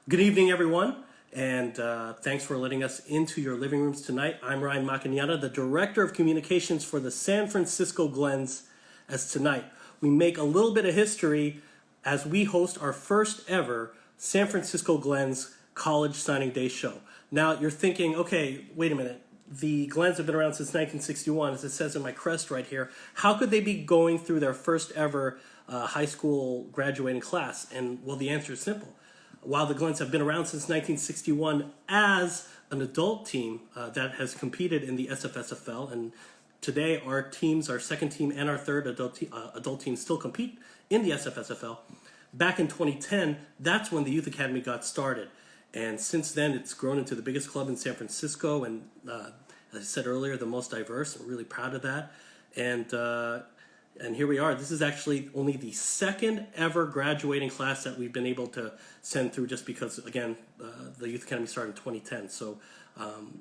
Good evening, everyone, and thanks for letting us into your living rooms tonight. I'm Ryan Maquiñana, the Director of Communications for the San Francisco Glens, as tonight we make a little bit of history as we host our first ever San Francisco Glens College Signing Day show. Now, you're thinking, okay, wait a minute. The Glens have been around since 1961, as it says in my crest right here. How could they be going through their first ever high school graduating class? And, well, the answer is simple. While the Glens have been around since 1961 as an adult team that has competed in the SFSFL, and today our teams, our second team and our third adult team still compete in the SFSFL, back in 2010, that's when the Youth Academy got started. And since then, it's grown into the biggest club in San Francisco, and as I said earlier, the most diverse. I'm really proud of that. And here we are. This is actually only the second ever graduating class that we've been able to send through, just because, again, the Youth Academy started in 2010. So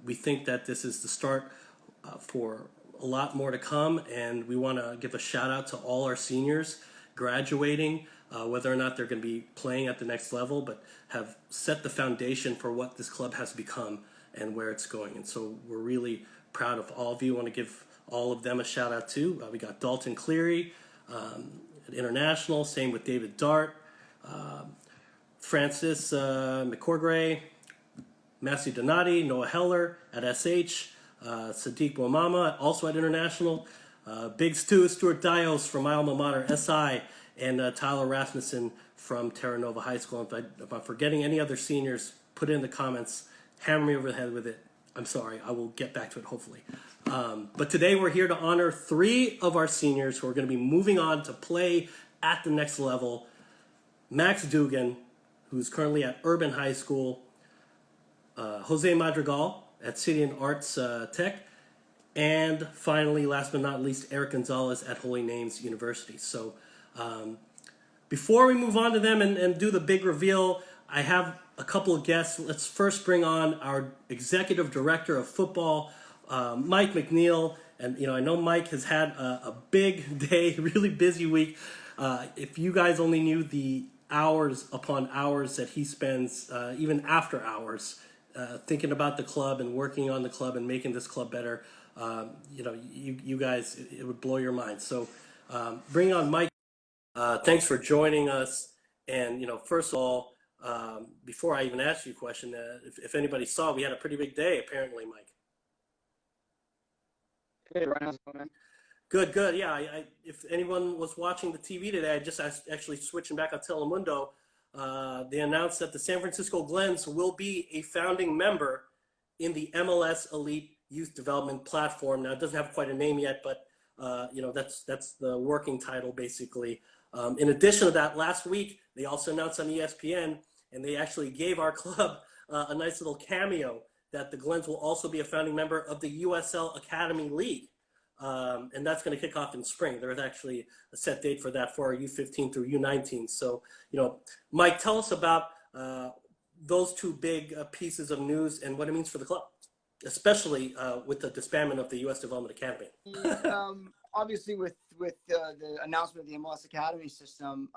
we think that this is the start for a lot more to come, and we want to give a shout out to all our seniors graduating, whether or not they're going to be playing at the next level, but have set the foundation for what this club has become and where it's going. And so we're really proud of all of you. I want to give all of them a shout out too. We got Dalton Cleary at International, same with David Dart, Francis McCorgray, Matthew Donati, Noah Heller at SH, Sadiq Wamama also at International, Big Stuart Dios from my alma mater, SI, and Tyler Rasmussen from Terra Nova High School. If I'm forgetting any other seniors, put it in the comments, hammer me over the head with it. I'm sorry, I will get back to it hopefully. But today we're here to honor 3 of our seniors who are going to be moving on to play at the next level. Max Dugan, who's currently at Urban High School, Jose Madrigal at City and Arts Tech, and finally, last but not least, Erick Gonzalez at Holy Names University. So before we move on to them and do the big reveal, I have a couple of guests. Let's first bring on our Executive Director of Football, Mike McNeill. And, I know Mike has had a big day, really busy week. If you guys only knew the hours upon hours that he spends, even after hours, thinking about the club and working on the club and making this club better, you guys, it would blow your mind. So bring on Mike. Thanks for joining us. And, first of all, before I even ask you a question, if anybody saw, we had a pretty big day, apparently, Mike. Hey, Ryan, how's it going, man? Good. Yeah, if anyone was watching the TV today, I just actually switching back on Telemundo. They announced that the San Francisco Glens will be a founding member in the MLS Elite Youth Development Platform. Now, it doesn't have quite a name yet, but that's the working title, basically. In addition to that, last week, they also announced on ESPN, and they actually gave our club a nice little cameo, that the Glens will also be a founding member of the USL Academy League. And that's going to kick off in spring. There is actually a set date for that for our U15 through U19. So, Mike, tell us about those 2 big pieces of news and what it means for the club, especially with the disbandment of the U.S. Development Academy. Obviously, with the announcement of the MLS Academy system,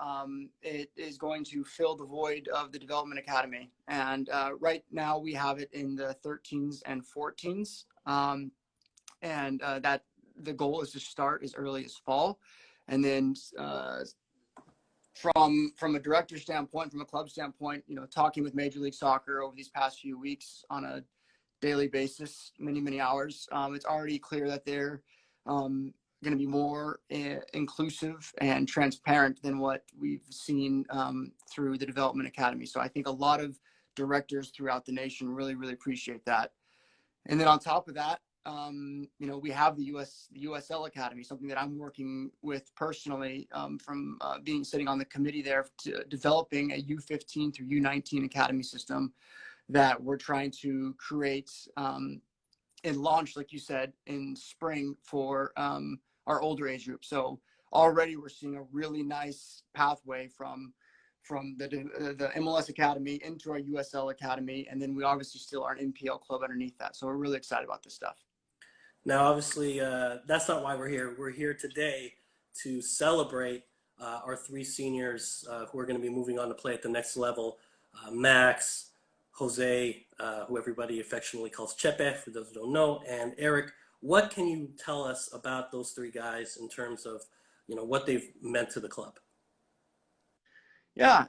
it is going to fill the void of the Development Academy. And right now we have it in the 13s and 14s. And that the goal is to start as early as fall. And then from a director standpoint, from a club standpoint, talking with Major League Soccer over these past few weeks on a daily basis, many hours, it's already clear that they're going to be more inclusive and transparent than what we've seen through the Development Academy. So I think a lot of directors throughout the nation really appreciate that. And then on top of that, we have the USL Academy, something that I'm working with personally from sitting on the committee there to developing a U15 through U19 academy system that we're trying to create and launch, like you said, in spring for our older age group. So already we're seeing a really nice pathway from the MLS Academy into our USL Academy, and then we obviously still are an NPL club underneath that. So we're really excited about this stuff. Now, obviously, that's not why we're here. We're here today to celebrate our 3 seniors who are going to be moving on to play at the next level. Max, Jose, who everybody affectionately calls Chepe, for those who don't know, and Eric. What can you tell us about those three guys in terms of, what they've meant to the club? Yeah,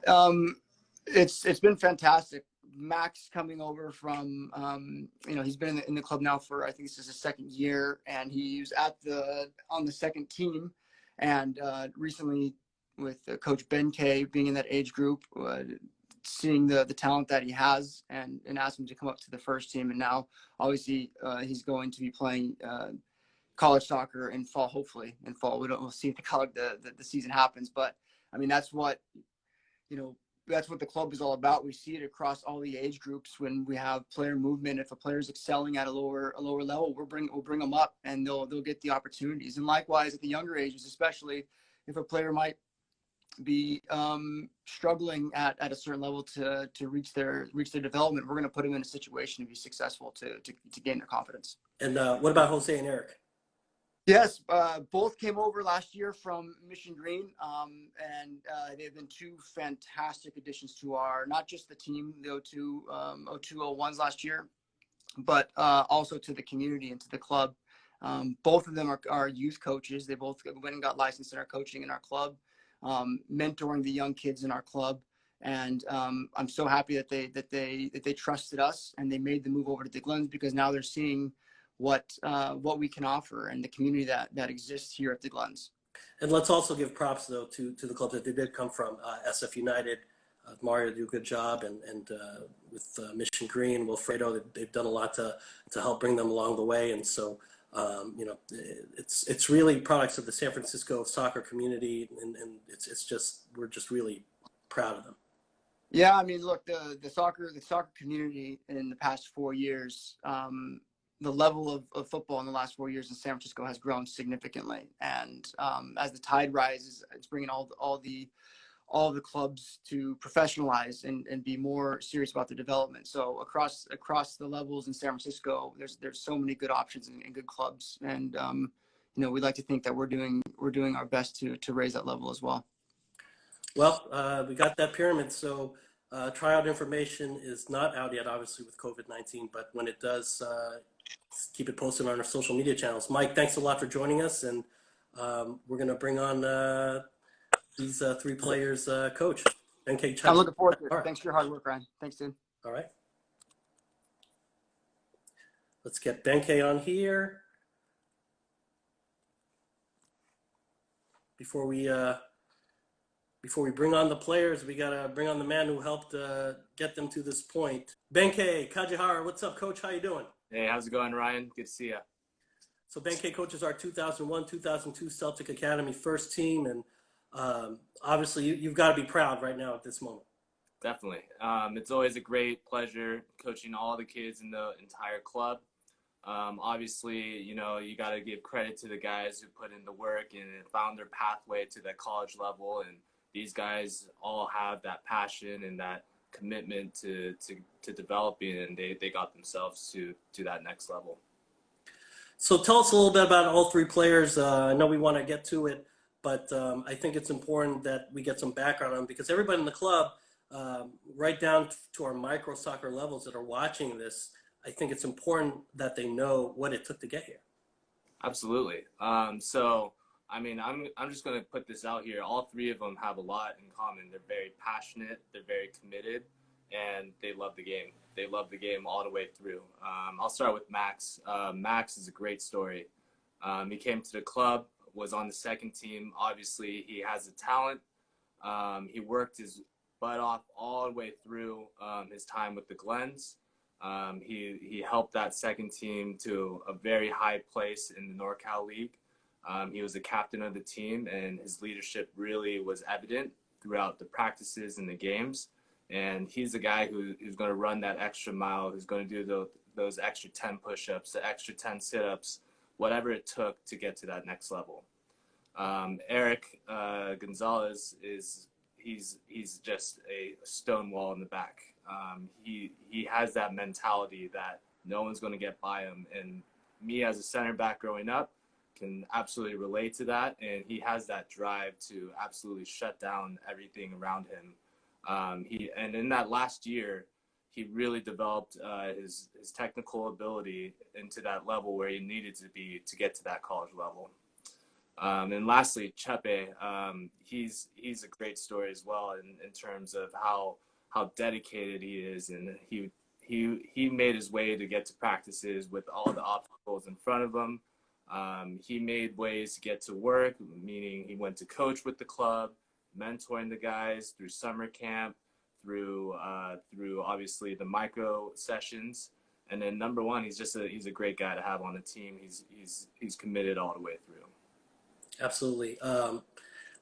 it's been fantastic. Max coming over from, he's been in the club now for, I think this is his second year, and he's on the second team, and recently with Coach Benkay being in that age group, seeing the talent that he has, and asked him to come up to the first team, and now obviously he's going to be playing college soccer in fall, hopefully in fall. We'll see if the season happens, but I mean that's what the club is all about. We see it across all the age groups when we have player movement. If a player is excelling at a lower level, we'll bring them up, and they'll get the opportunities. And likewise at the younger ages, especially if a player might be struggling at a certain level to reach their development, we're going to put them in a situation to be successful to gain their confidence. And what about Jose and Eric? Yes, both came over last year from Mission Green, and they've been two fantastic additions to not just the team, the 02-01s last year, but also to the community and to the club. Both of them are youth coaches. They both went and got licensed in our coaching in our club, mentoring the young kids in our club. And I'm so happy that they trusted us and they made the move over to the Glens, because now they're seeing what we can offer and the community that exists here at the Glens. And let's also give props, though, to the club that they did come from. SF United, Mario did a good job, and with Mission Green, Wilfredo, they've done a lot to help bring them along the way. And so, it's really products of the San Francisco soccer community, and we're just really proud of them. Yeah, I mean, look, the soccer community in the past 4 years, the level of football in the last 4 years in San Francisco has grown significantly. And as the tide rises, it's bringing all the clubs to professionalize and be more serious about their development. So across the levels in San Francisco, there's so many good options and good clubs. And we'd like to think that we're doing our best to raise that level as well. Well, we got that pyramid. So tryout information is not out yet, obviously, with COVID-19. But when it does, keep it posted on our social media channels. Mike, thanks a lot for joining us. And we're going to bring on these three players, coach. Benkay Kajihara. I'm looking forward to it. Right. Thanks for your hard work, Ryan. Thanks, dude. All right. Let's get Benkay on here. Before we bring on the players, we got to bring on the man who helped get them to this point. Benkay Kajihara, what's up, coach? How you doing? Hey, how's it going, Ryan? Good to see you. So Benkay coaches our 2001-2002 Celtic Academy first team, and obviously you've got to be proud right now at this moment. Definitely. It's always a great pleasure coaching all the kids in the entire club. Obviously, you got to give credit to the guys who put in the work and found their pathway to that college level. And these guys all have that passion and that commitment to developing, and they got themselves to that next level. So tell us a little bit about all three players. I know we want to get to it, but I think it's important that we get some background on them, because everybody in the club, right down to our micro soccer levels that are watching this, I think it's important that they know what it took to get here. Absolutely. So, I mean, I'm just going to put this out here. All three of them have a lot in common. They're very passionate, they're very committed, and they love the game. They love the game all the way through. I'll start with Max. Max is a great story. He came to the club, was on the second team. Obviously, he has the talent. He worked his butt off all the way through his time with the Glens. He helped that second team to a very high place in the NorCal League. He was the captain of the team, and his leadership really was evident throughout the practices and the games. And he's the guy who's going to run that extra mile, who's going to do those extra 10 push-ups, the extra 10 sit-ups, whatever it took to get to that next level. Erick Gonzalez he's just a stone wall in the back. He has that mentality that no one's going to get by him. And me as a center back growing up can absolutely relate to that. And he has that drive to absolutely shut down everything around him. And in that last year, he really developed his technical ability into that level where he needed to be to get to that college level. And lastly, Chepe, he's a great story as well in terms of how dedicated he is, and he made his way to get to practices with all the obstacles in front of him. He made ways to get to work, meaning he went to coach with the club, mentoring the guys through summer camp, through obviously the micro sessions, and then number one, he's a great guy to have on the team. He's committed all the way through. Absolutely.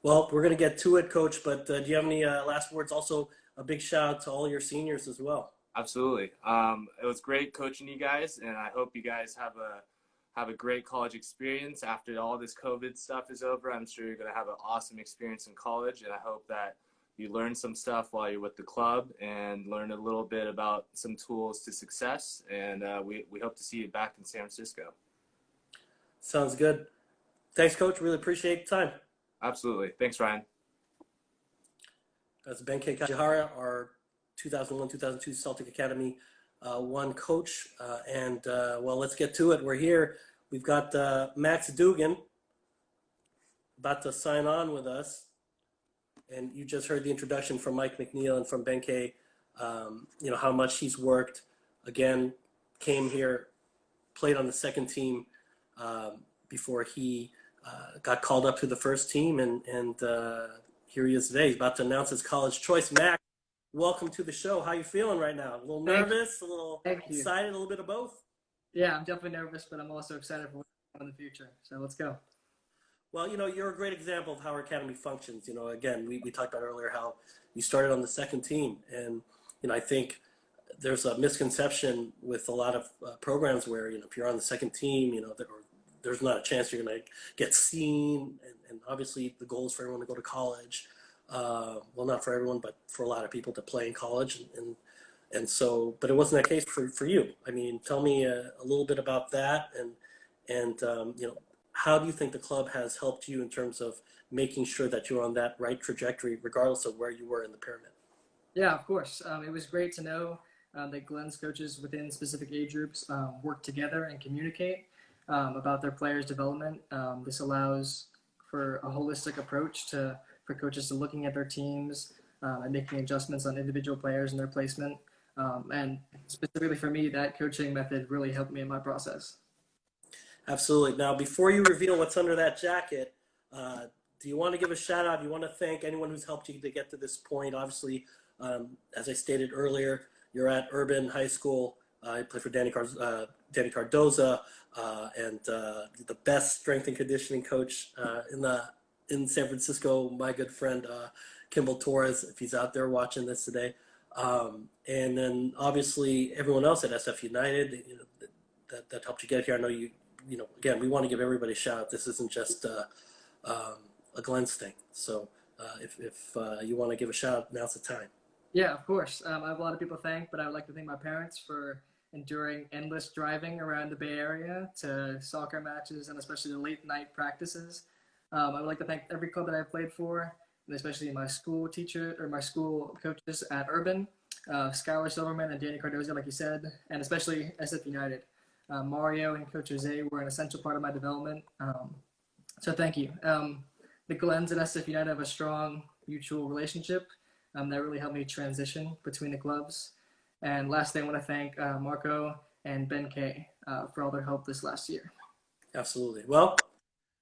Well, we're going to get to it, Coach, but do you have any last words? Also, a big shout out to all your seniors as well. Absolutely. It was great coaching you guys, and I hope you guys have a great college experience after all this COVID stuff is over. I'm sure you're going to have an awesome experience in college, and I hope that you learn some stuff while you're with the club and learn a little bit about some tools to success. And we hope to see you back in San Francisco. Sounds good. Thanks, Coach. Really appreciate the time. Absolutely. Thanks, Ryan. That's Benkay Kajihara, our 2001-2002 Celtic Academy one coach. Well, let's get to it. We're here. We've got Max Dugan about to sign on with us. And you just heard the introduction from Mike McNeill and from Benkay, how much he's worked. Again, came here, played on the second team before he got called up to the first team, and here he is today. He's about to announce his college choice. Max, welcome to the show. How you feeling right now? A little nervous, a little excited, a little bit of both? Yeah, I'm definitely nervous, but I'm also excited for what's coming in the future. So let's go. Well, you're a great example of how our academy functions. Again, we talked about earlier how you started on the second team, and I think there's a misconception with a lot of programs where if you're on the second team, there's not a chance you're going to get seen, and obviously the goal is for everyone to go to college. Well, not for everyone, but for a lot of people to play in college, and so, but it wasn't that case for you. I mean, tell me a little bit about that, and how do you think the club has helped you in terms of making sure that you're on that right trajectory, regardless of where you were in the pyramid? Yeah, of course. It was great to know that Glens coaches within specific age groups work together and communicate about their players' development. This allows for a holistic approach for coaches to looking at their teams and making adjustments on individual players and their placement. And specifically for me, that coaching method really helped me in my process. Absolutely. Now, before you reveal what's under that jacket, do you want to give a shout out? Do you want to thank anyone who's helped you to get to this point? Obviously, as I stated earlier, you're at Urban High School. I play for Danny Cardoza, and the best strength and conditioning coach in San Francisco, my good friend Kimball Torres, if he's out there watching this today. And then obviously everyone else at SF United, that helped you get here. I know again, we want to give everybody a shout out. This isn't just a Glens thing. So if you want to give a shout out, now's the time. Yeah, of course. I have a lot of people to thank, but I would like to thank my parents for enduring endless driving around the Bay Area to soccer matches and especially the late night practices. I would like to thank every club that I've played for, and especially my school teacher or my school coaches at Urban, Skylar Silverman and Danny Cardoza, like you said, and especially SF United. Mario and Coach Jose were an essential part of my development. So thank you. The Glens and SF United have a strong mutual relationship that really helped me transition between the clubs. And lastly, I want to thank Marco and Benkay for all their help this last year. Absolutely. Well,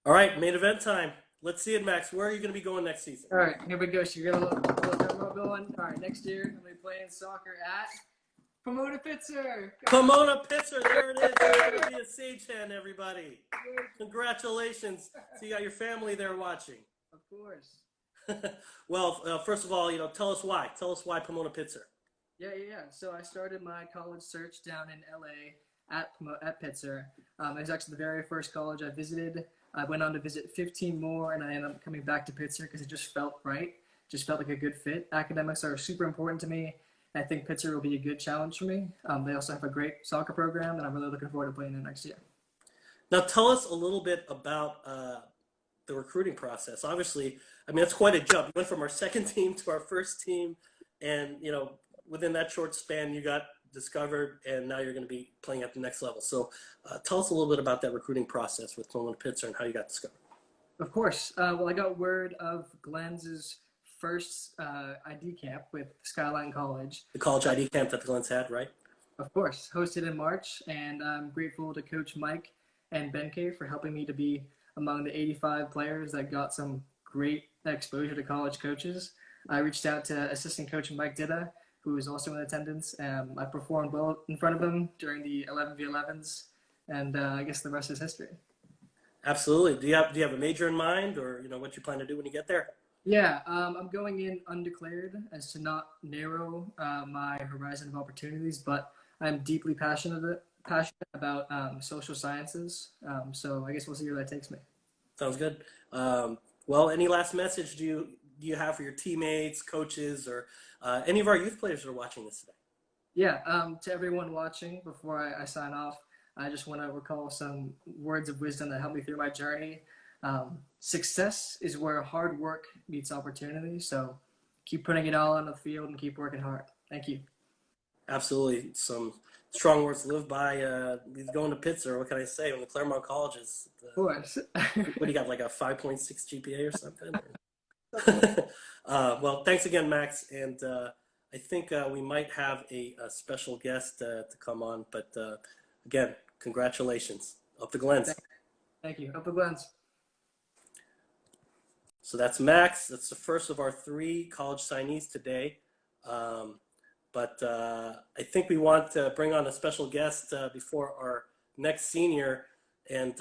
all right, main event time. Let's see it, Max. Where are you going to be going next season? All right, here we go. So you're going to look going. All right, next year I'm going to be playing soccer at Pomona-Pitzer. Pomona-Pitzer, there it is. You're going to be a sage hand, everybody. Congratulations. So you got your family there watching. Of course. Well, first of all, tell us why. Tell us why Pomona-Pitzer. Yeah. So I started my college search down in LA at Pitzer. It was actually the very first college I visited. I went on to visit 15 more, and I ended up coming back to Pitzer because it just felt right. Just felt like a good fit. Academics are super important to me. I think Pitzer will be a good challenge for me. They also have a great soccer program, and I'm really looking forward to playing there next year. Now, tell us a little bit about the recruiting process. Obviously, I mean, that's quite a jump. We went from our second team to our first team, and within that short span, you got discovered, and now you're going to be playing at the next level. So, tell us a little bit about that recruiting process with Pomona-Pitzer and how you got discovered. Of course. Well, I got word of Glens' first ID camp with Skyline College. The college ID camp that the Glens had, right? Of course, hosted in March, and I'm grateful to Coach Mike and Benkay for helping me to be among the 85 players that got some great exposure to college coaches. I reached out to assistant coach Mike Dida, who was also in attendance. I performed well in front of him during the 11v11s, and I guess the rest is history. Absolutely. Do you have a major in mind, or what you plan to do when you get there? Yeah, I'm going in undeclared as to not narrow my horizon of opportunities, but I'm deeply passionate about social sciences. So I guess we'll see where that takes me. Sounds good. Well, any last message do you have for your teammates, coaches, or any of our youth players that are watching this today? Yeah, to everyone watching, before I sign off, I just want to recall some words of wisdom that helped me through my journey. Success is where hard work meets opportunity. So keep putting it all on the field and keep working hard. Thank you. Absolutely. Some strong words to live by. He's going to Pitzer. What can I say? When the Claremont Colleges. Of course. What do you got, like a 5.6 GPA or something? Well, thanks again, Max. And I think we might have a special guest to come on. But again, congratulations. Up the Glens. Thank you. Up the Glens. So that's Max. That's the first of our 3 college signees today. But I think we want to bring on a special guest before our next senior. And,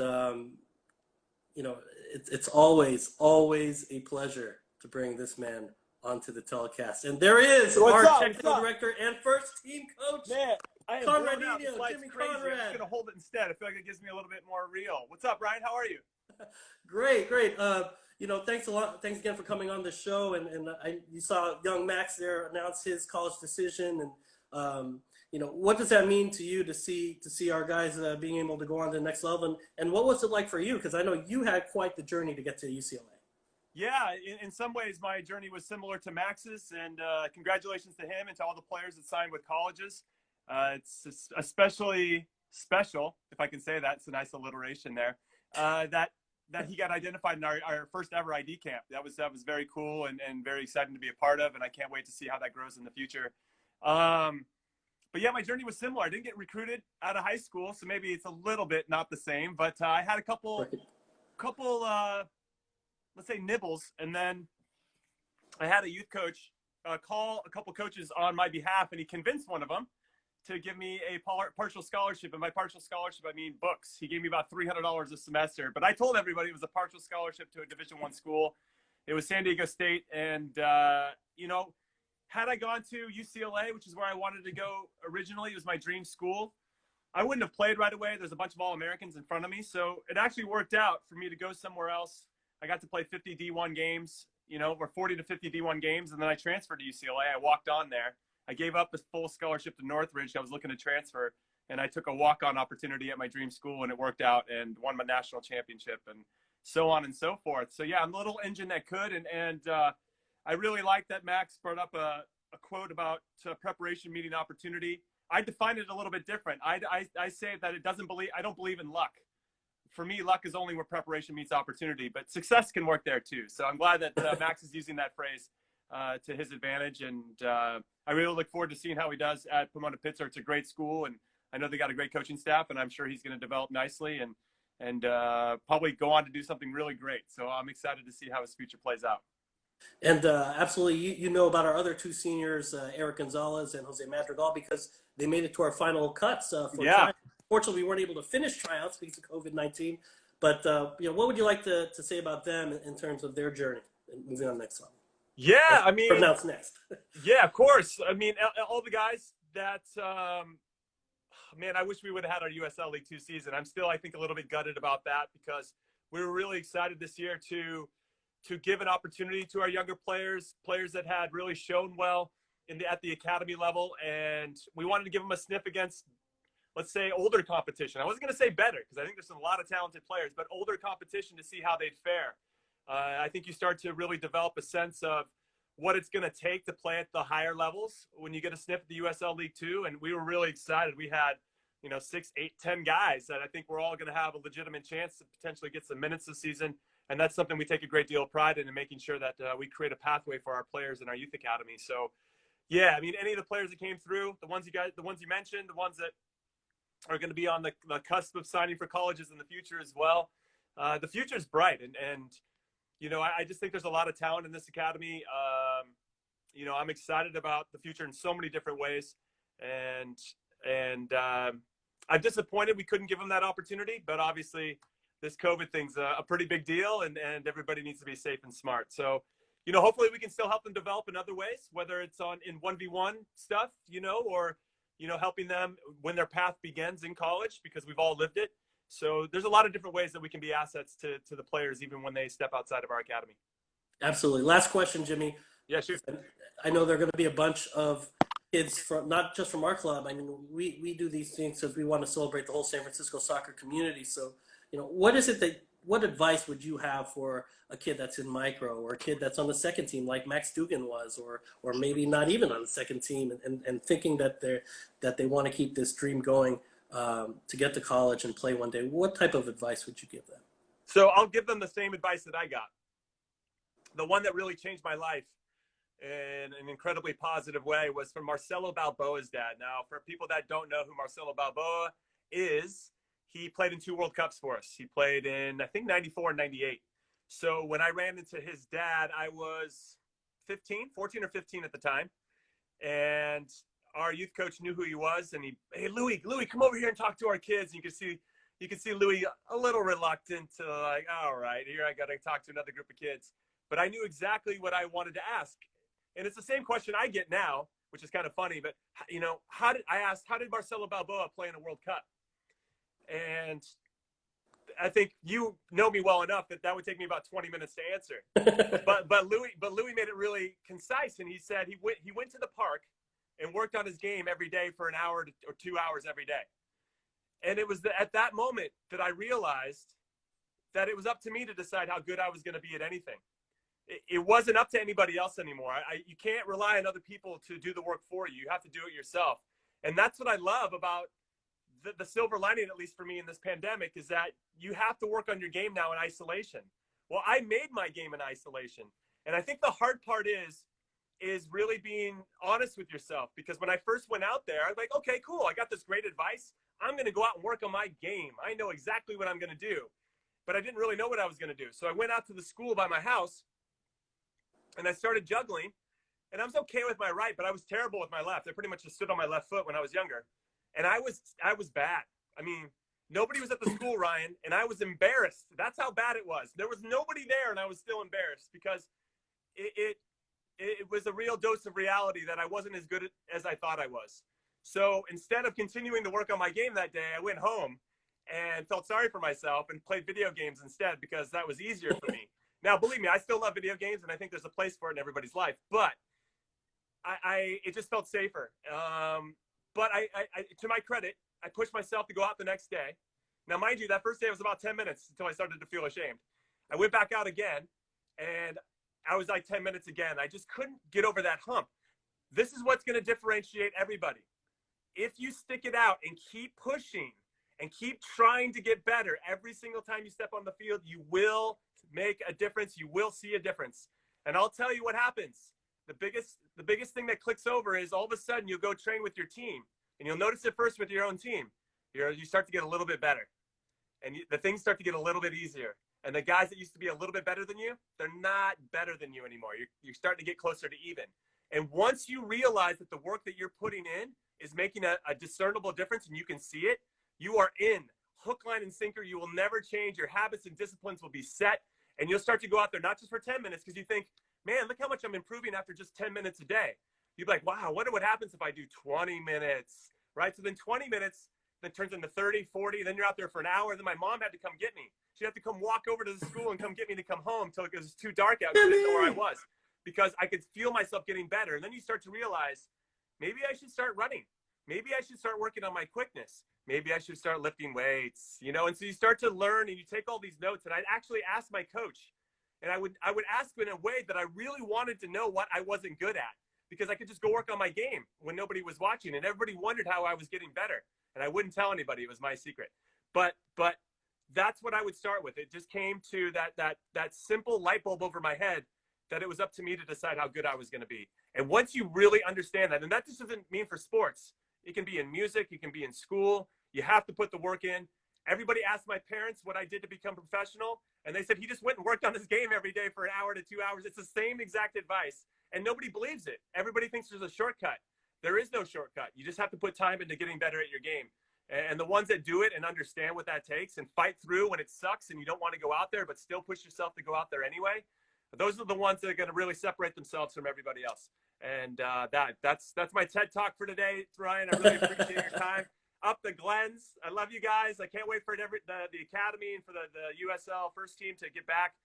it's always a pleasure to bring this man onto the telecast. And there is our technical director and first team coach, Man, I am Conrad. Jimmy Conrad. I'm just going to hold it instead. I feel like it gives me a little bit more real. What's up, Ryan? How are you? Great. Thanks a lot. Thanks again for coming on the show. And you saw young Max there announce his college decision. And, what does that mean to you to see our guys being able to go on to the next level? And what was it like for you? Because I know you had quite the journey to get to UCLA. Yeah, in some ways, my journey was similar to Max's. And congratulations to him and to all the players that signed with colleges. It's especially special, if I can say that. It's a nice alliteration there. That he got identified in our first ever ID camp. That was very cool and very exciting to be a part of, and I can't wait to see how that grows in the future. But yeah, my journey was similar. I didn't get recruited out of high school, so maybe it's a little bit not the same, but I had a couple let's say nibbles, and then I had a youth coach call a couple coaches on my behalf, and he convinced one of them to give me a partial scholarship. And by partial scholarship, I mean books. He gave me about $300 a semester. But I told everybody it was a partial scholarship to a Division I school. It was San Diego State. And, had I gone to UCLA, which is where I wanted to go originally, it was my dream school, I wouldn't have played right away. There's a bunch of All-Americans in front of me. So it actually worked out for me to go somewhere else. I got to play 50 D1 games, or 40 to 50 D1 games. And then I transferred to UCLA. I walked on there. I gave up a full scholarship to Northridge. I was looking to transfer, and I took a walk-on opportunity at my dream school, and it worked out, and won my national championship, and so on and so forth. So yeah, I'm a little engine that could, and I really like that Max brought up a quote about preparation meeting opportunity. I define it a little bit different. I say that I don't believe in luck. For me, luck is only where preparation meets opportunity, but success can work there too. So I'm glad that Max is using that phrase to his advantage, and I really look forward to seeing how he does at Pomona-Pitzer. It's a great school, and I know they got a great coaching staff, and I'm sure he's going to develop nicely and probably go on to do something really great. So I'm excited to see how his future plays out. And absolutely, you know about our other 2 seniors, Erick Gonzalez and Jose Madrigal, because they made it to our final cuts for tryouts. Fortunately, we weren't able to finish tryouts because of COVID-19. But what would you like to say about them in terms of their journey and moving on to the next level? Yeah, I mean, pronounce next. Yeah, of course. I mean, all the guys that, man, I wish we would have had our USL League 2 season. I'm still, I think, a little bit gutted about that because we were really excited this year to give an opportunity to our younger players that had really shown well at the academy level, and we wanted to give them a sniff against, let's say, older competition. I wasn't going to say better because I think there's a lot of talented players, but older competition to see how they'd fare. I think you start to really develop a sense of what it's going to take to play at the higher levels when you get a sniff at the USL League Two. And we were really excited. We had, 6, 8, 10 guys that I think we're all going to have a legitimate chance to potentially get some minutes this season. And that's something we take a great deal of pride in making sure that we create a pathway for our players in our youth academy. So, yeah, I mean, any of the players that came through, the ones you mentioned, the ones that are going to be on the cusp of signing for colleges in the future as well. The future is bright. And I just think there's a lot of talent in this academy. I'm excited about the future in so many different ways. And I'm disappointed we couldn't give them that opportunity. But obviously, this COVID thing's a pretty big deal, and everybody needs to be safe and smart. So, hopefully we can still help them develop in other ways, whether it's in 1v1 stuff, or, helping them when their path begins in college, because we've all lived it. So there's a lot of different ways that we can be assets to the players, even when they step outside of our academy. Absolutely. Last question, Jimmy. Yeah, sure. I know there are going to be a bunch of kids from, not just from our club. I mean, we do these things because we want to celebrate the whole San Francisco soccer community. So, what advice would you have for a kid that's in micro, or a kid that's on the second team like Max Dugan was, or maybe not even on the second team, and thinking that they want to keep this dream going to get to college and play one day? What type of advice would you give them? So I'll give them the same advice that I got. The one that really changed my life in an incredibly positive way was from Marcelo Balboa's dad. Now, for people that don't know who Marcelo Balboa is, he played in 2 World Cups for us. He played in, I think, 94 and 98. So when I ran into his dad, I was 14 or 15 at the time. And our youth coach knew who he was. And hey, Louis, come over here and talk to our kids. And you can see Louis a little reluctant to, like, all right, here I got to talk to another group of kids. But I knew exactly what I wanted to ask. And it's the same question I get now, which is kind of funny. But, how did Marcelo Balboa play in a World Cup? And I think you know me well enough that would take me about 20 minutes to answer. but Louis made it really concise, and he said he went to the park and worked on his game every day for an hour or 2 hours every day. And it was at that moment that I realized that it was up to me to decide how good I was going to be at anything. It wasn't up to anybody else anymore. You can't rely on other people to do the work for you. You have to do it yourself. And that's what I love about the silver lining, at least for me in this pandemic, is that you have to work on your game now in isolation. Well, I made my game in isolation. And I think the hard part is really being honest with yourself, because when I first went out there, I was like, okay, cool. I got this great advice. I'm going to go out and work on my game. I know exactly what I'm going to do, but I didn't really know what I was going to do. So I went out to the school by my house and I started juggling, and I was okay with my right, but I was terrible with my left. I pretty much just stood on my left foot when I was younger. And I was bad. I mean, nobody was at the school, Ryan, and I was embarrassed. That's how bad it was. There was nobody there, and I was still embarrassed because it was a real dose of reality that I wasn't as good as I thought I was. So instead of continuing to work on my game that day, I went home and felt sorry for myself and played video games instead, because that was easier for me. Now, believe me, I still love video games, and I think there's a place for it in everybody's life. But it just felt safer. But I, to my credit, I pushed myself to go out the next day. Now, mind you, that first day was about 10 minutes until I started to feel ashamed. I went back out again, and I was like 10 minutes again. I just couldn't get over that hump. This is what's going to differentiate everybody. If you stick it out and keep pushing and keep trying to get better every single time you step on the field, you will make a difference. You will see a difference. And I'll tell you what happens. The biggest thing that clicks over is all of a sudden you'll go train with your team, and you'll notice it first with your own team. You start to get a little bit better, and the things start to get a little bit easier. And the guys that used to be a little bit better than you, they're not better than you anymore. You're starting to get closer to even. And once you realize that the work that you're putting in is making a discernible difference, and you can see it, you are in. Hook, line, and sinker. You will never change. Your habits and disciplines will be set, and you'll start to go out there not just for 10 minutes, because you think, man, look how much I'm improving after just 10 minutes a day. You'd be like, wow, I wonder what happens if I do 20 minutes, right? So then 20 minutes then turns into 30, 40. Then you're out there for an hour. Then my mom had to come get me. She'd have to come walk over to the school and come get me to come home until it was too dark out. I didn't know where I was, because I could feel myself getting better. And then you start to realize, maybe I should start running. Maybe I should start working on my quickness. Maybe I should start lifting weights, And so you start to learn, and you take all these notes. And I actually asked my coach, And I would ask in a way that I really wanted to know what I wasn't good at, because I could just go work on my game when nobody was watching, and everybody wondered how I was getting better. And I wouldn't tell anybody. It was my secret. But that's what I would start with. It just came to that simple light bulb over my head that it was up to me to decide how good I was going to be. And once you really understand that, and that just doesn't mean for sports, it can be in music, it can be in school. You have to put the work in. Everybody asked my parents what I did to become professional, and they said he just went and worked on his game every day for an hour to 2 hours. It's the same exact advice, and nobody believes it. Everybody thinks there's a shortcut. There is no shortcut. You just have to put time into getting better at your game. And the ones that do it and understand what that takes and fight through when it sucks and you don't want to go out there but still push yourself to go out there anyway, those are the ones that are going to really separate themselves from everybody else. And that's my TED Talk for today, Ryan. I really appreciate your time. Up the Glens. I love you guys. I can't wait for the academy and for the USL first team to get back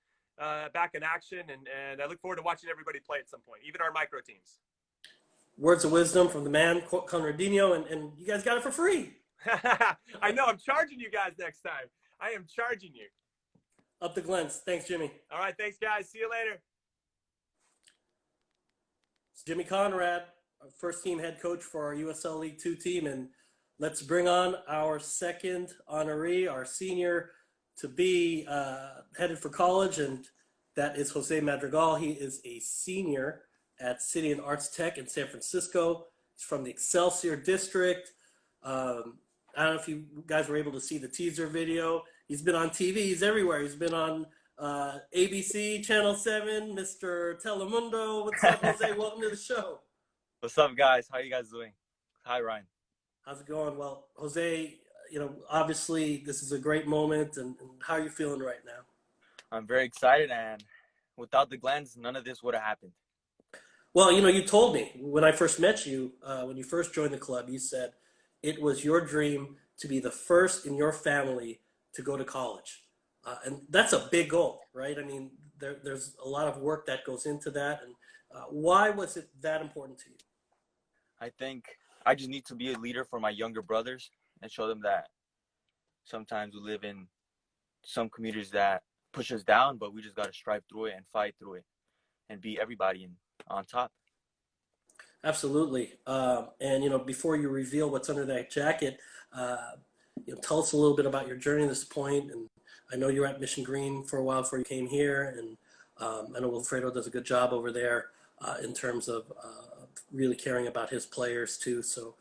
in action. And I look forward to watching everybody play at some point, even our micro teams. Words of wisdom from the man, Conradinho, and you guys got it for free. I know. I'm charging you guys next time. I am charging you. Up the Glens. Thanks, Jimmy. All right. Thanks, guys. See you later. It's Jimmy Conrad, our first team head coach for our USL League 2 team. And let's bring on our second honoree, our senior to be headed for college. And that is Jose Madrigal. He is a senior at City and Arts Tech in San Francisco. He's from the Excelsior District. I don't know if you guys were able to see the teaser video. He's been on TV. He's everywhere. He's been on ABC, Channel 7, Mr. Telemundo. What's up, Jose? Welcome to the show. What's up, guys? How you guys doing? Hi, Ryan. How's it going? Well, Jose, obviously this is a great moment. And how are you feeling right now? I'm very excited, and without the Glens, none of this would have happened. Well, you told me when I first met you, when you first joined the club, you said it was your dream to be the first in your family to go to college. And that's a big goal, right? I mean, there's a lot of work that goes into that. And why was it that important to you? I think I just need to be a leader for my younger brothers and show them that sometimes we live in some communities that push us down, but we just got to strive through it and fight through it and beat everybody on top. Absolutely. And, before you reveal what's under that jacket, tell us a little bit about your journey to this point. And I know you were at Mission Green for a while before you came here. And I know Wilfredo does a good job over there in terms of really caring about his players too. So,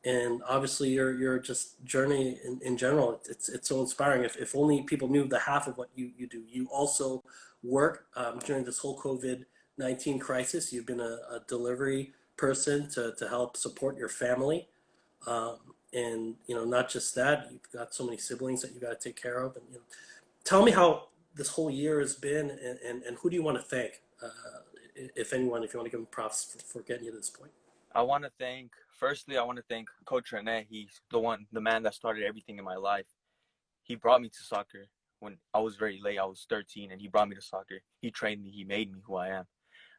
and obviously your just journey in general, it's so inspiring. If only people knew the half of what you do. You also work during this whole COVID-19 crisis. You've been a delivery person to help support your family. And, not just that, you've got so many siblings that you got to take care of. And, tell me how this whole year has been and who do you want to thank, if anyone, if you want to give them props for getting you to this point? Firstly, I want to thank Coach Rene. He's the man that started everything in my life. He brought me to soccer when I was very late. I was 13 and he brought me to soccer. He trained me. He made me who I am.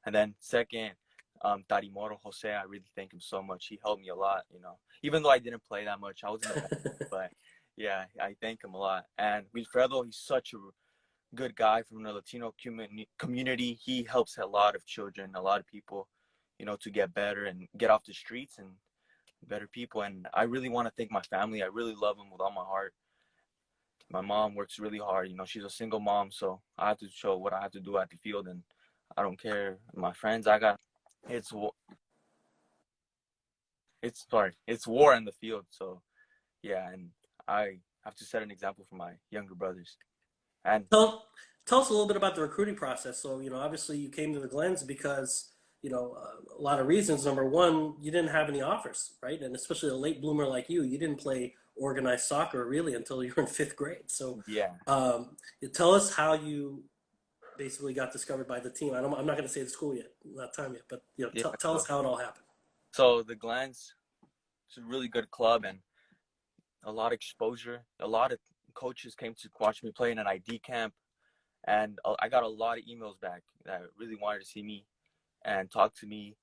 And then second, Tarimoro Jose, I really thank him so much. He helped me a lot, even though I didn't play that much. I wasn't but yeah, I thank him a lot. And Wilfredo, he's such a good guy from the Latino community. He helps a lot of children, a lot of people, to get better and get off the streets and better people. And I really want to thank my family. I really love them with all my heart. My mom works really hard. She's a single mom, so I have to show what I have to do at the field, and I don't care. My friends, it's war in the field. So yeah, and I have to set an example for my younger brothers. And Tell us a little bit about the recruiting process. So, obviously you came to the Glens because, a lot of reasons. Number one, you didn't have any offers, right? And especially a late bloomer like you didn't play organized soccer really until you were in 5th grade. So yeah, tell us how you basically got discovered by the team. I'm not going to say the school yet, not time yet, but tell us how it all happened. So the Glens, it's a really good club and a lot of exposure. A lot of coaches came to watch me play in an ID camp, and I got a lot of emails back that really wanted to see me and talk to me.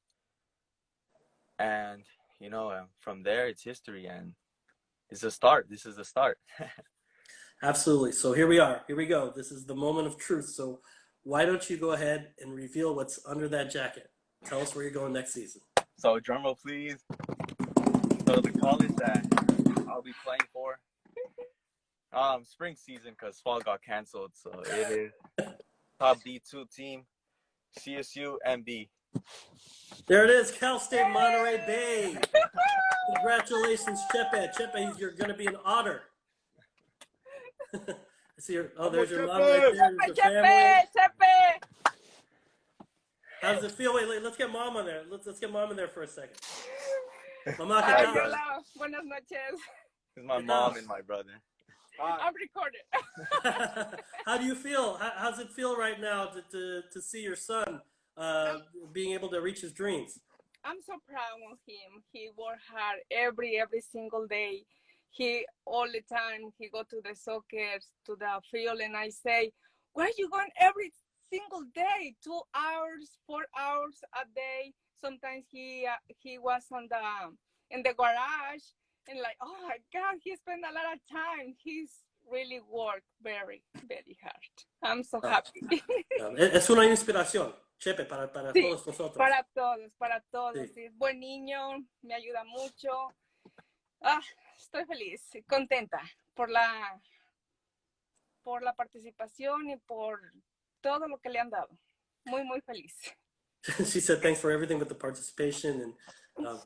And from there it's history, and it's a start. This is the start. Absolutely. So here we are. Here we go. This is the moment of truth. So why don't you go ahead and reveal what's under that jacket? Tell us where you're going next season. So drum roll, please. So the college that I'll be playing for, spring season, because fall got canceled. So it is top D2 team, CSU MB. There it is, Cal State Monterey Bay. Congratulations, Chepe. Chepe, you're going to be an otter. I see your, there's your mom right there. There's your family. Chepe. How does it feel? Wait, let's get mom on there. Let's get mom in there for a second. Mama, Ay, ¿qué tal? hola. Buenas noches. This is my mom and my brother. I'm recording. How do you feel? How's it feel right now to see your son being able to reach his dreams? I'm so proud of him. He worked hard every single day. He all the time he go to the soccer, to the field, and I say, where are you going every single day? 2 hours, 4 hours a day. Sometimes he was in the garage, and like, oh my God, he spent a lot of time. He's really worked very, very hard. I'm so happy. Es una inspiración, Chepe, para Sí, todos nosotros. para todos. Sí. Sí, es buen niño, me ayuda mucho. Estoy feliz, contenta por la participación y por todo lo que le han dado. Muy, muy feliz. She said thanks for everything with the participation and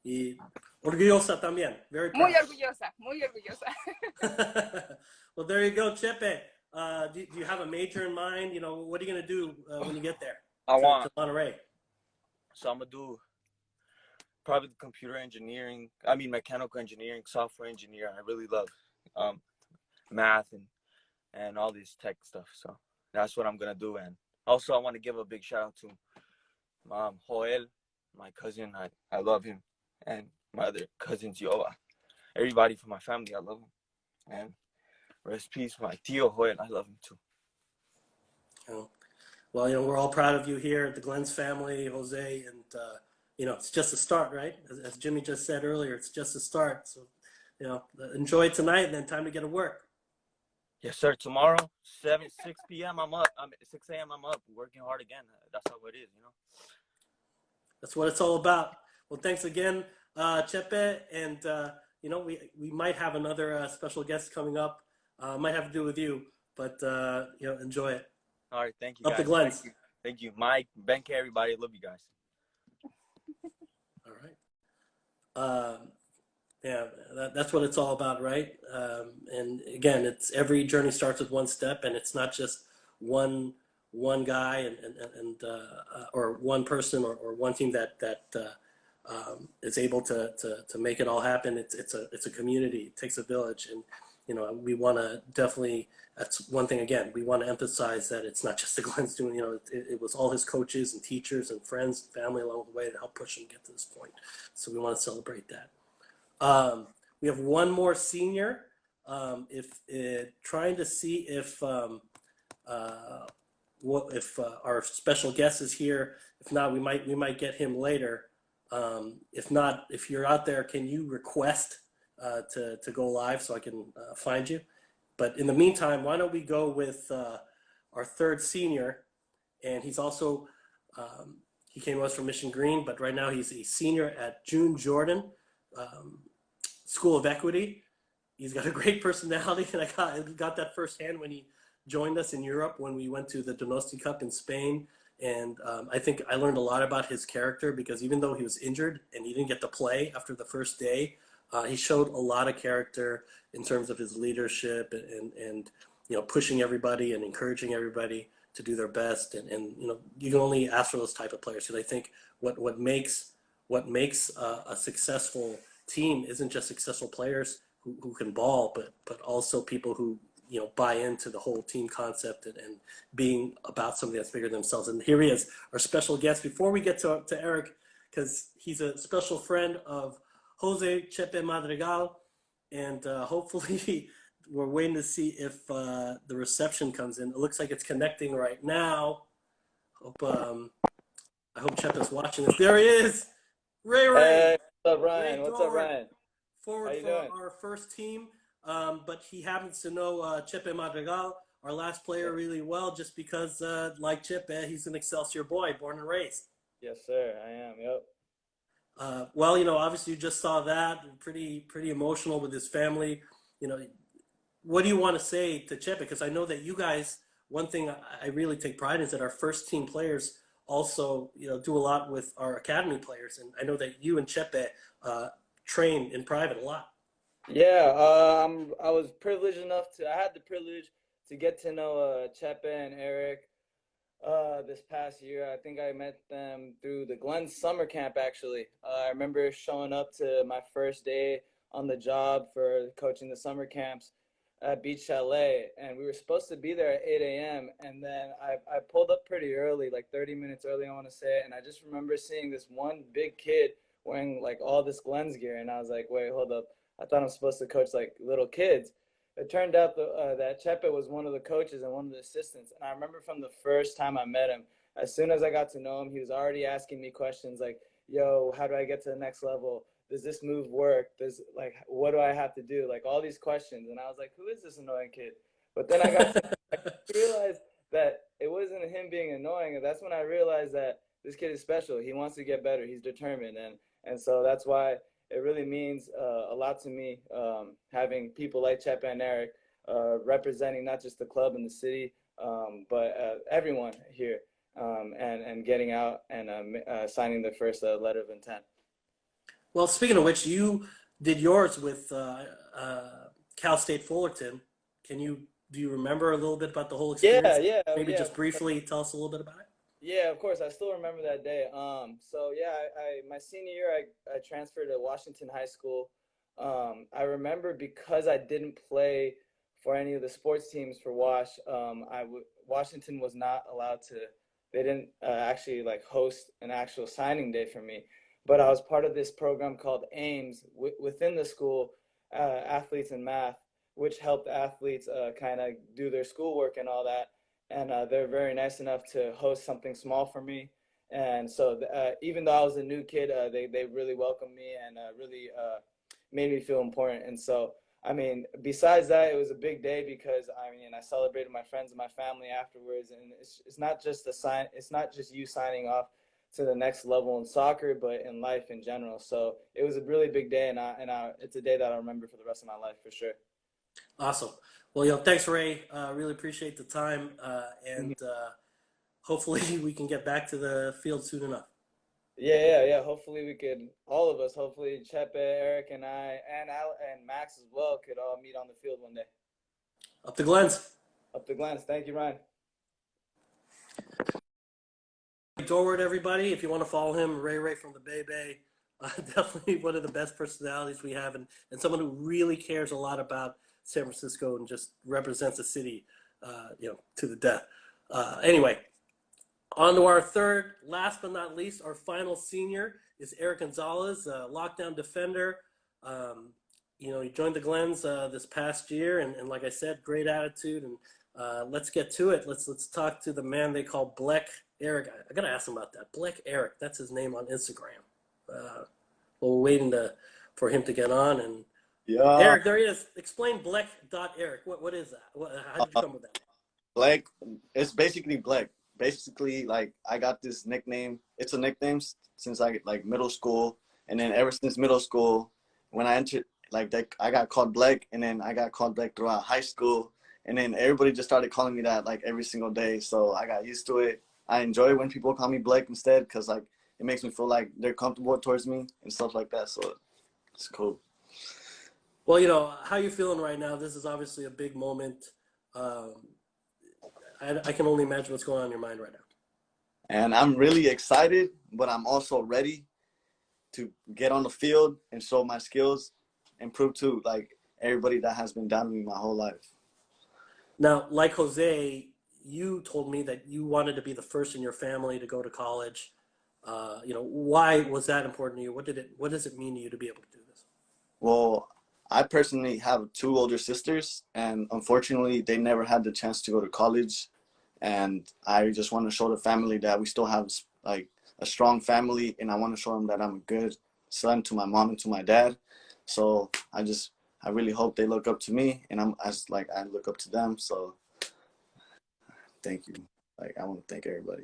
y orgullosa también. Very proud. Muy orgullosa, muy orgullosa. Well, there you go, Chepe. Do you have a major in mind? You know, what are you going to do when you get there? To Monterey. So I'm going to do probably computer engineering. Mechanical engineering, software engineer. I really love math and all this tech stuff. So that's what I'm going to do. And also I want to give a big shout out to Joel, my cousin. I love him. And my other cousins, Yoa. Everybody from my family, I love them. And rest in peace, my tío Joel, I love him too. Oh. Well, you know, we're all proud of you here at the Glens family, Jose, and you know, it's just a start, right? As Jimmy just said earlier, it's just a start. So, you know, enjoy tonight, and then time to get to work. Yes, sir. Tomorrow, 6 p.m. I'm up. 6 a.m. I'm up, working hard again. That's how it is, you know. That's what it's all about. Well, thanks again, Chepe, and you know, we might have another special guest coming up. Might have to do with you, but you know, enjoy it. All right, thank you, Up guys. the Glens. Thank you, Mike, Benkay, everybody. I love you guys. All right. Yeah, that's what it's all about, right? And again, it's every journey starts with one step, and it's not just one guy or one person or one team that is able to make it all happen. It's a community. It takes a village, and you know, we want to definitely. That's one thing. Again, we want to emphasize that it's not just the Glens doing. You know, it was all his coaches and teachers and friends, and family along the way that helped push him get to this point. So we want to celebrate that. We have one more senior. Trying to see if our special guest is here. If not, we might get him later. If not, if you're out there, can you request to go live so I can find you? But in the meantime, why don't we go with our third senior, and he's also he came to us from Mission Green, but right now he's a senior at June Jordan School of Equity. He's got a great personality, and I got that firsthand when he joined us in Europe when we went to the Donosti Cup in Spain. And I think I learned a lot about his character, because even though he was injured and he didn't get to play after the first day, he showed a lot of character in terms of his leadership and you know, pushing everybody and encouraging everybody to do their best. And you know, you can only ask for those type of players, because I think what makes a successful team isn't just successful players who can ball, but also people who, you know, buy into the whole team concept and being about something that's bigger than themselves. And here he is, our special guest. Before we get to Eric, because he's a special friend of Jose Chepe Madrigal, and hopefully we're waiting to see if the reception comes in. It looks like it's connecting right now. I hope Chepe's watching this. There he is, Ray. Hey, what's up, Ryan? Rei What's up, Dorwart, Ryan? Forward How you for doing? our first team, but he happens to know Chepe Madrigal. our last player really well, just because, like Chip, he's an Excelsior boy, born and raised. Yes, sir. I am. Yep. Well, you know, obviously you just saw that, pretty emotional with his family. You know, what do you want to say to Chepe? Because I know that you guys, one thing I really take pride in is that our first team players also, you know, do a lot with our academy players. And I know that you and Chepe train in private a lot. Yeah. I was privileged enough I had the privilege to get to know Chepe and Eric this past year. I think I met them through the Glens summer camp, actually. I remember showing up to my first day on the job for coaching the summer camps at Beach Chalet, and we were supposed to be there at 8 a.m. And then I pulled up pretty early, like 30 minutes early, I want to say. And I just remember seeing this one big kid wearing like all this Glens gear. And I was like, wait, hold up. I thought I'm supposed to coach like little kids. It turned out that Chepe was one of the coaches and one of the assistants. And I remember from the first time I met him, as soon as I got to know him, he was already asking me questions like, yo, how do I get to the next level? Does this move work? What do I have to do? Like all these questions. And I was like, who is this annoying kid? But then I realized that it wasn't him being annoying. And that's when I realized that this kid is special. He wants to get better. He's determined. And so that's why it really means a lot to me, having people like Chepe and Eric representing not just the club and the city, but everyone here, and getting out and signing the first letter of intent. Well, speaking of which, you did yours with Cal State Fullerton. Do you remember a little bit about the whole experience? Yeah. Maybe just briefly tell us a little bit about it. Yeah, of course. I still remember that day. So yeah, my senior year, I transferred to Washington High School. I remember because I didn't play for any of the sports teams for Washington was not allowed to. They didn't actually like host an actual signing day for me. But I was part of this program called AIMS within the school, Athletes in Math, which helped athletes kind of do their schoolwork and all that. And they're very nice enough to host something small for me. And so even though I was a new kid, they really welcomed me and really made me feel important. And so, I mean, besides that, it was a big day because, I celebrated my friends and my family afterwards. And it's not just it's not just you signing off to the next level in soccer, but in life in general. So it was a really big day, and it's a day that I'll remember for the rest of my life for sure. Awesome. Well, thanks, Ray. Really appreciate the time, and hopefully we can get back to the field soon enough. Yeah. Hopefully we could, all of us, hopefully Chepe, Eric, and I, and Max as well, could all meet on the field one day. Up the Glens. Up the Glens. Thank you, Ryan. Dorwart, everybody. If you want to follow him, Ray from the Bay. Definitely one of the best personalities we have, and someone who really cares a lot about San Francisco and just represents the city, to the death. Anyway, on to our third, last but not least, our final senior is Erick Gonzalez, lockdown defender. He joined the Glens this past year, and like I said, great attitude. And let's get to it. Let's talk to the man they call Black Eric. I gotta ask him about that. Black Eric, that's his name on Instagram. We're waiting for him to get on. And yeah, Eric, there he is. Explain Black.Eric. What is that? How did you come with that? Black, it's basically Black. Basically, like, I got this nickname. It's a nickname since middle school, and then ever since middle school, when I entered I got called Black, and then I got called Black throughout high school, and then everybody just started calling me that like every single day. So I got used to it. I enjoy when people call me Black instead, because like it makes me feel like they're comfortable towards me and stuff like that. So it's cool. Well, how you feeling right now? This is obviously a big moment. I can only imagine what's going on in your mind right now. And I'm really excited, but I'm also ready to get on the field and show my skills and prove to like everybody that has been down with me my whole life. Now, like Jose, you told me that you wanted to be the first in your family to go to college. Why was that important to you? What does it mean to you to be able to do this? Well, I personally have 2 older sisters, and unfortunately, they never had the chance to go to college. And I just want to show the family that we still have like a strong family, and I want to show them that I'm a good son to my mom and to my dad. So I really hope they look up to me, and I look up to them. So thank you. Like, I want to thank everybody.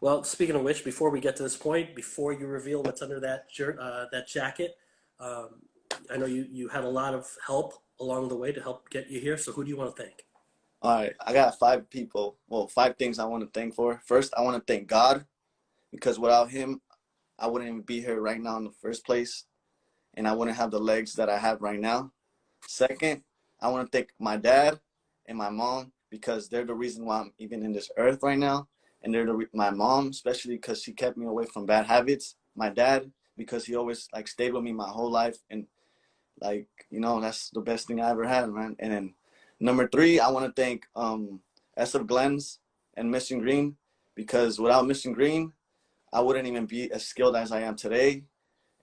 Well, speaking of which, before we get to this point, before you reveal what's under that that jacket, I know you had a lot of help along the way to help get you here. So who do you want to thank? All right, I got 5 people. Well, 5 things I want to thank for. First, I want to thank God, because without him, I wouldn't even be here right now in the first place, and I wouldn't have the legs that I have right now. Second, I want to thank my dad and my mom, because they're the reason why I'm even in this earth right now. And they're my mom, especially because she kept me away from bad habits. My dad, because he always like stayed with me my whole life, and like, you know, that's the best thing I ever had, man. And then number 3, I want to thank SF Glens and Mission Green, because without Mission Green, I wouldn't even be as skilled as I am today.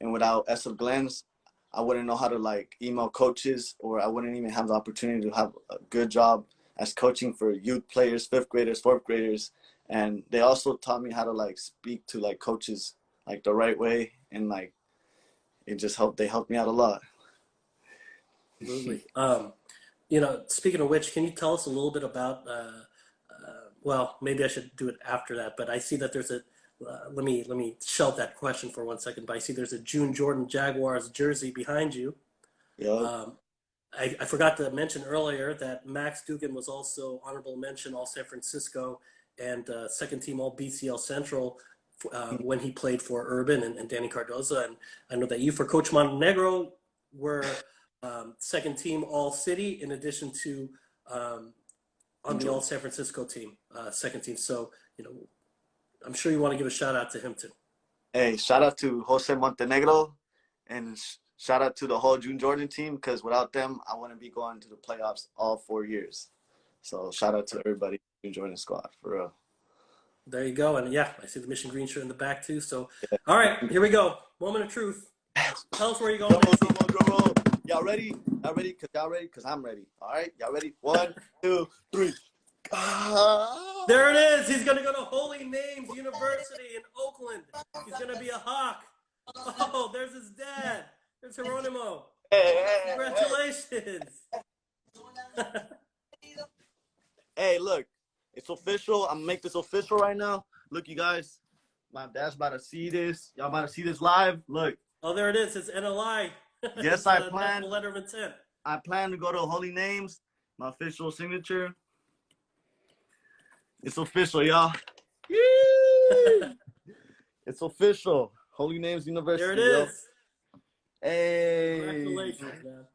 And without SF Glens, I wouldn't know how to like email coaches, or I wouldn't even have the opportunity to have a good job as coaching for youth players, 5th graders, 4th graders. And they also taught me how to like speak to like coaches like the right way, and like they helped me out a lot. Absolutely. You know, speaking of which, can you tell us a little bit about? Well, maybe I should do it after that. But I see that there's a. Let me shelve that question for 1 second. But I see there's a June Jordan Jaguars jersey behind you. Yeah. I forgot to mention earlier that Max Dugan was also honorable mention All San Francisco and second team All BCL Central when he played for Urban and Danny Cardoza. And I know that you, for Coach Montenegro, were second team All City, in addition to on the All San Francisco team, second team. So, you know, I'm sure you want to give a shout out to him too. Hey, shout out to Jose Montenegro, and shout out to the whole June Jordan team, because without them, I wouldn't be going to the playoffs all 4 years. So shout out to everybody in Jordan squad, for real. There you go. And yeah, I see the Mission Green shirt in the back too. So, all right, here we go. Moment of truth. Tell us where you're going. Roll. Y'all ready? Y'all ready? Y'all ready? Because I'm ready. All right, y'all ready? 1, 2, 3. There it is. He's going to go to Holy Names University in Oakland. He's going to be a Hawk. Oh, there's his dad. There's Geronimo. Congratulations. Hey, look, it's official. I'm going to make this official right now. Look, you guys, my dad's about to see this. Y'all about to see this live. Look. Oh, there it is. It's NLI. Yes, it's I plan. Letter of intent. I plan to go to Holy Names, my official signature. It's official, y'all. It's official. Holy Names University. There it is. Yo. Hey. Congratulations, man.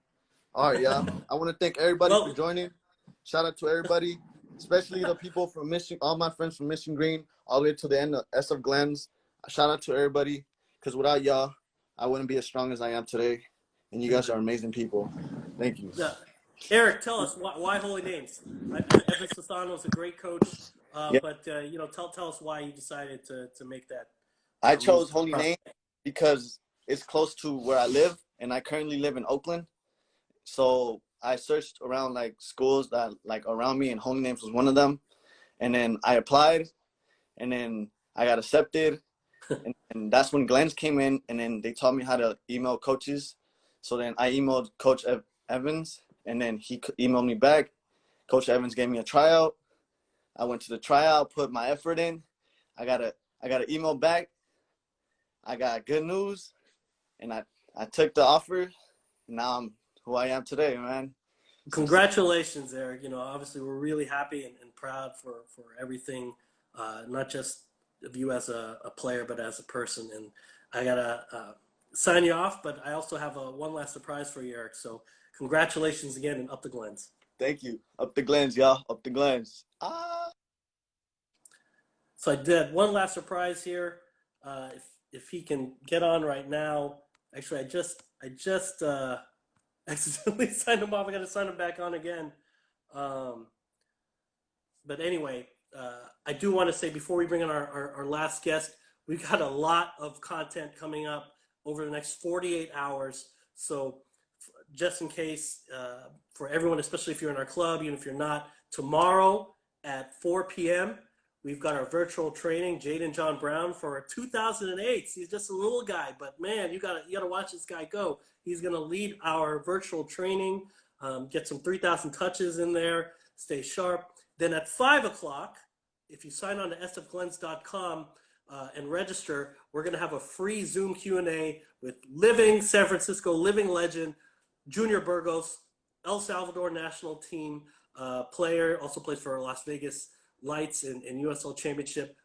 All right, y'all. I want to thank everybody for joining. Shout out to everybody, especially the people from Mission, all my friends from Mission Green, all the way to the end of SF Glens. Shout out to everybody, because without y'all, I wouldn't be as strong as I am today. And you guys are amazing people. Thank you. Yeah. Eric, tell us why Holy Names. Evan Sassano is a great coach, but you know, tell us why you decided to make that. I chose Holy Names because it's close to where I live, and I currently live in Oakland. So I searched around like schools that like around me, and Holy Names was one of them. And then I applied, and then I got accepted, and that's when Glens came in, and then they taught me how to email coaches. So then I emailed Coach Evans, and then he emailed me back. Coach Evans gave me a tryout. I went to the tryout, put my effort in. I got an email back. I got good news, and I took the offer. And now I'm who I am today, man. Congratulations, Eric. You know, obviously we're really happy and proud for everything, not just of you as a player, but as a person. And I gotta sign you off, but I also have one last surprise for you, Eric. So congratulations again, and up the Glens. Thank you. Up the Glens, y'all. Up the Glens. So I did one last surprise here. If he can get on right now. Actually, I just accidentally signed him off. I got to sign him back on again. But anyway, I do want to say before we bring in our last guest, we've got a lot of content coming up over the next 48 hours. So just in case, for everyone, especially if you're in our club, even if you're not, tomorrow at 4 p.m., we've got our virtual training, Jaden John Brown for 2008. He's just a little guy, but man, you gotta watch this guy go. He's gonna lead our virtual training, get some 3,000 touches in there, stay sharp. Then at 5 o'clock, if you sign on to sfglens.com and register, we're going to have a free Zoom Q&A with living San Francisco living legend Junior Burgos, El Salvador national team player, also plays for Las Vegas Lights in USL Championship.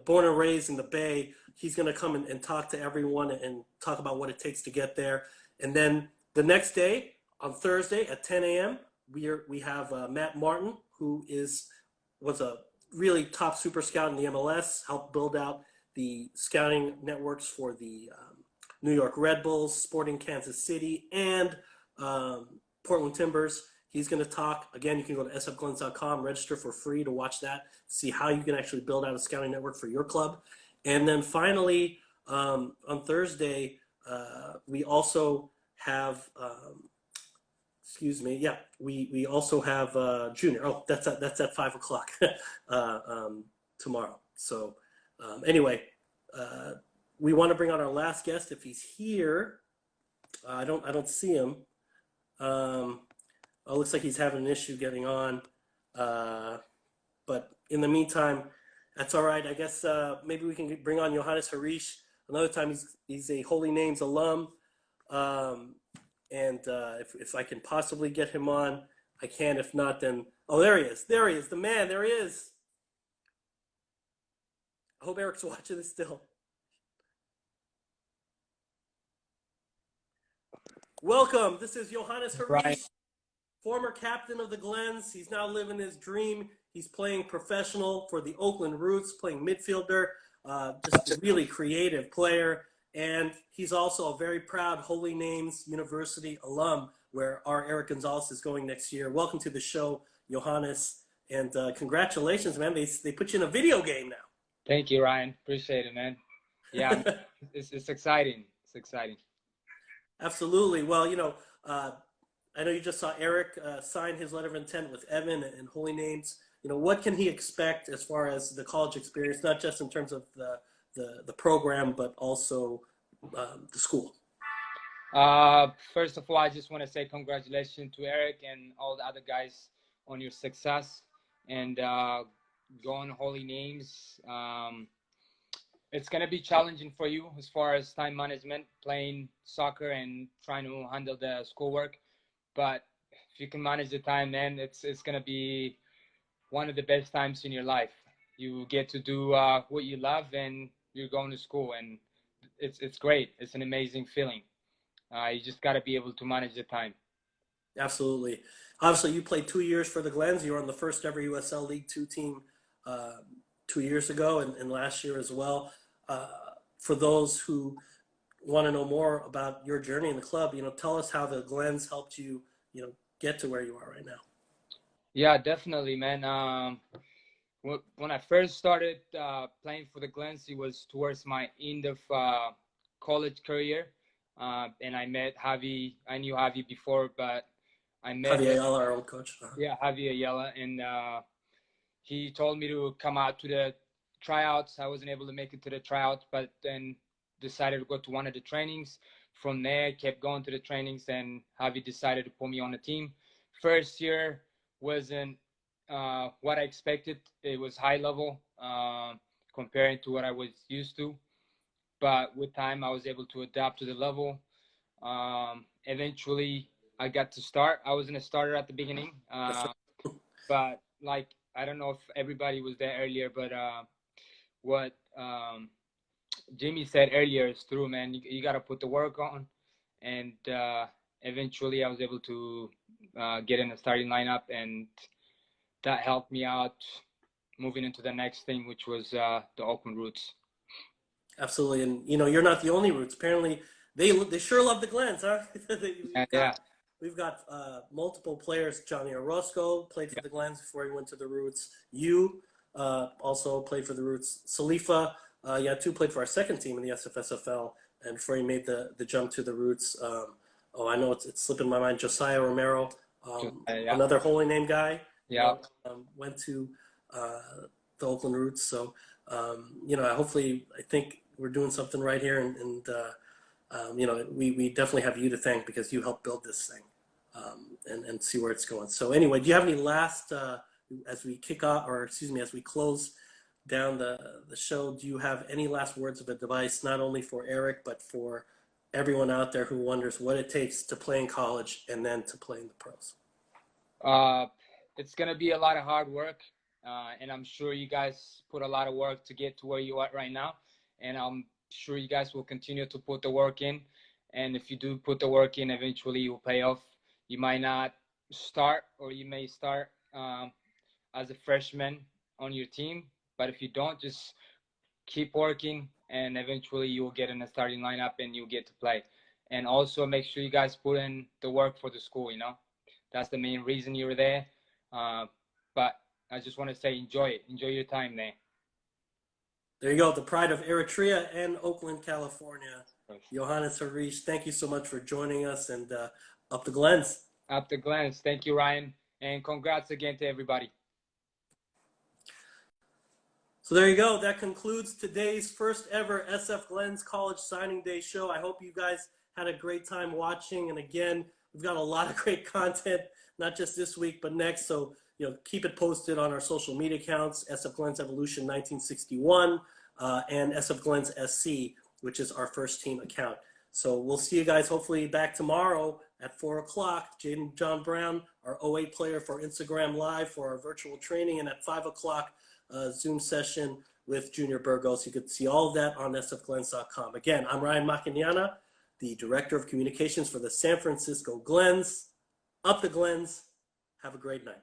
Born and raised in the Bay. He's going to come and talk to everyone and talk about what it takes to get there. And then the next day, on Thursday at 10 a.m., we have Matt Martin, who was a really top super scout in the MLS, helped build out the scouting networks for the New York Red Bulls, Sporting Kansas City, and Portland Timbers. He's going to talk. Again, you can go to sfglens.com, register for free to watch that, see how you can actually build out a scouting network for your club. And then finally, on Thursday, we also have, we also have Junior. Oh, that's at 5 o'clock tomorrow. So anyway, we want to bring on our last guest if he's here. I don't see him. It looks like he's having an issue getting on. But in the meantime, that's all right. I guess maybe we can bring on Yohannes Harish another time. He's a Holy Names alum. And if I can possibly get him on, I can. If not, then, oh, there he is. There he is, the man. There he is. I hope Erick's watching this still. Welcome. This is Yohannes Harish. Right. Former captain of the Glens. He's now living his dream. He's playing professional for the Oakland Roots, playing midfielder, just a really creative player. And he's also a very proud Holy Names University alum, where our Erick Gonzalez is going next year. Welcome to the show, Johannes. And congratulations, man. They put you in a video game now. Thank you, Ryan. Appreciate it, man. Yeah, it's exciting. It's exciting. Absolutely. Well, I know you just saw Erick sign his letter of intent with Evan and Holy Names. What can he expect as far as the college experience, not just in terms of the program, but also the school? First of all, I just want to say congratulations to Erick and all the other guys on your success and going Holy Names. It's going to be challenging for you as far as time management, playing soccer and trying to handle the schoolwork. But if you can manage the time, man, it's going to be one of the best times in your life. You get to do what you love, and you're going to school, and it's great. It's an amazing feeling. You just got to be able to manage the time. Absolutely. Obviously, you played 2 years for the Glens. You were on the first ever USL League 2 team 2 years ago and last year as well. For those who want to know more about your journey in the club, tell us how the Glens helped you, get to where you are right now. Yeah, definitely, man. When I first started playing for the Glens, it was towards my end of college career. And I met Javi. I knew Javi before, but I met Javi Ayala, our old coach. Yeah, Javi Ayala. And he told me to come out to the tryouts. I wasn't able to make it to the tryouts, but then decided to go to one of the trainings. From there, kept going to the trainings, and Javi decided to put me on the team. First year wasn't what I expected. It was high level comparing to what I was used to. But with time, I was able to adapt to the level. Eventually, I got to start. I wasn't a starter at the beginning. But I don't know if everybody was there earlier, but what Jimmy said earlier is true, man. You got to put the work on. And eventually, I was able to get in the starting lineup, and that helped me out moving into the next thing, which was the Oakland Roots. Absolutely. And, you're not the only Roots. Apparently, they sure love the Glens, huh? We've got multiple players. Johnny Orozco played for the Glens before he went to the Roots. You also played for the Roots. Salifa, two played for our second team in the SFSFL, and before he made the jump to the Roots. I know it's slipping my mind. Josiah Romero, another Holy Name guy. Yeah. Went to the Oakland Roots. So, hopefully, I think we're doing something right here, and we definitely have you to thank because you helped build this thing, and see where it's going. So anyway, do you have any last? We as we kick off, or excuse me, as we close down the show, do you have any last words of advice, not only for Erick, but for everyone out there who wonders what it takes to play in college and then to play in the pros? It's going to be a lot of hard work, and I'm sure you guys put a lot of work to get to where you are right now, and I'm sure you guys will continue to put the work in, and if you do put the work in, eventually you will pay off. You might not start, or you may start as a freshman on your team, but if you don't, just keep working, and eventually you will get in the starting lineup and you'll get to play. And also make sure you guys put in the work for the school, you know. That's the main reason you're there. But I just want to say enjoy it. Enjoy your time there. There you go, the pride of Eritrea and Oakland, California. Yohannes Harish, thank you so much for joining us, and up the Glens. Up the Glens. Thank you, Ryan. And congrats again to everybody. So there you go. That concludes today's first ever SF Glens College Signing Day show. I hope you guys had a great time watching. And again, we've got a lot of great content, not just this week, but next. So, keep it posted on our social media accounts, SF Glens Evolution 1961 and SF Glens SC, which is our first team account. So we'll see you guys hopefully back tomorrow at 4 o'clock. Jaden John Brown, our 08 player, for Instagram Live for our virtual training. And at 5 o'clock, Zoom session with Junior Burgos. You can see all of that on sfglens.com. Again, I'm Ryan Maquiñana, the Director of Communications for the San Francisco Glens. Up the Glens. Have a great night.